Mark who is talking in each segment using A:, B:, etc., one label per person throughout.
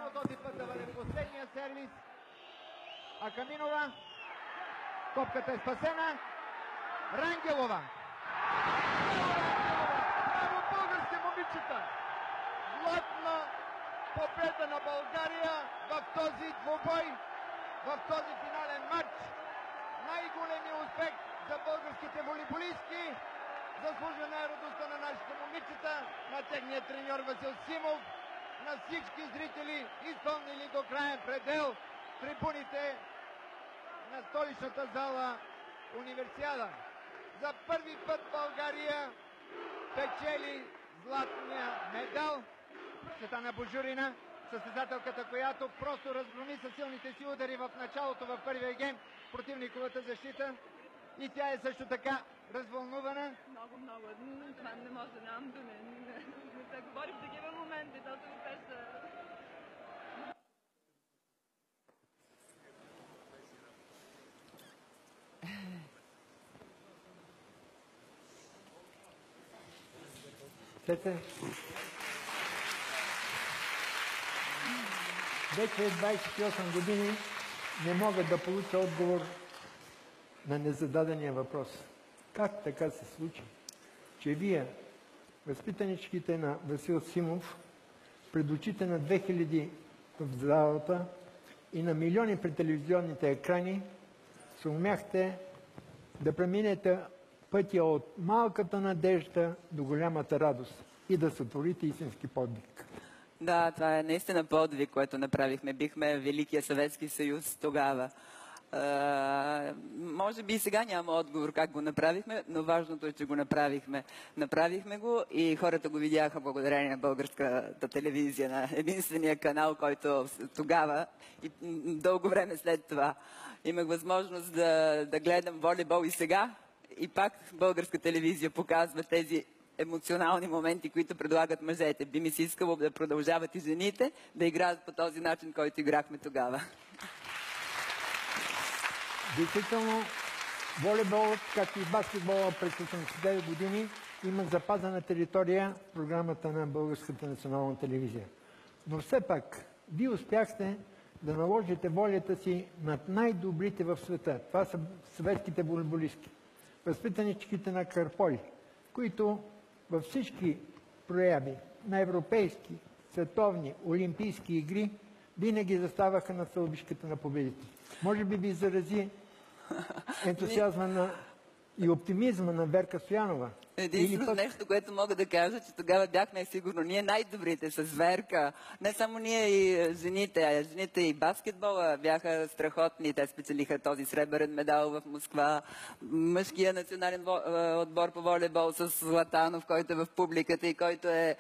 A: дано този път да бъде последния сервис. Акаминова. Топката е спасена. Рангелова. Браво, български момичета! Златна победа на България в този двубой, в този финален матч. Най-големият успех за българските волейболистки. Заслужена е радостта на нашите момичета, на техния треньор Васил Симов, на всички зрители, изпълнили до краен предел трибуните на столичната зала Универсиада. За първи път България печели златния медал. Светлана Божурина, състезателката, която просто разгроми със силните си удари в началото в първия гейм противниковата защита. И тя е също така развълнувана.
B: Много. Това не може, нямам думи. Не се говори в такива моменти. Това се беше...
C: Вече 28 години не мога да получа отговор на незададения въпрос. Как така се случи, че вие, възпитаничките на Васил Симов, пред очите на 2000 в залата и на милиони пред телевизионните екрани, съумяхте да преминете пътя от малката надежда до голямата радост и да сътворите истински подвиг?
D: Да, това е наистина подвиг, което направихме. Бихме Великия Съветски съюз тогава. Може би и сега няма отговор как го направихме, но важното е, че го направихме. Направихме го и хората го видяха благодарение на българската телевизия, на единствения канал, който тогава и дълго време след това имах възможност да гледам волейбол и сега. И пак българска телевизия показва тези емоционални моменти, които предлагат мъжете. Би ми се искало да продължават и жените да играят по този начин, който играхме тогава.
C: Действително, волейболът, както и баскетбола през 80-те години, има запазена територия в програмата на Българската национална телевизия. Но все пак, вие успяхте да наложите волята си над най-добрите в света. Това са съветските волейболистки. Възпитаничките на Карполи, които във всички прояви на европейски, световни, олимпийски игри винаги заставаха на стълбишката на победите. Може би ви зарази ентусиазма и оптимизма на Верка Стоянова.
D: Единствено нещо, което мога да кажа, че тогава бяхме сигурно ние най-добрите с Верка. Не само ние и жените, а жените и баскетбола бяха страхотни. Те спечелиха този сребърен медал в Москва. Мъжкия национален отбор по волейбол с Златанов, който е в публиката и който е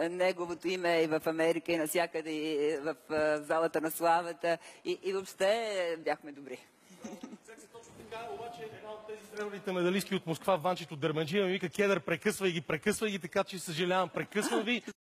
D: неговото име и в Америка и навсякъде и в залата на славата. И въобще бяхме добри.
E: Точно така, обаче една от тези сребърните медалистки от Москва, Ванчето Дърманджиева, ми вика: Кедър, прекъсвай ги, така че съжалявам, прекъсвам ви.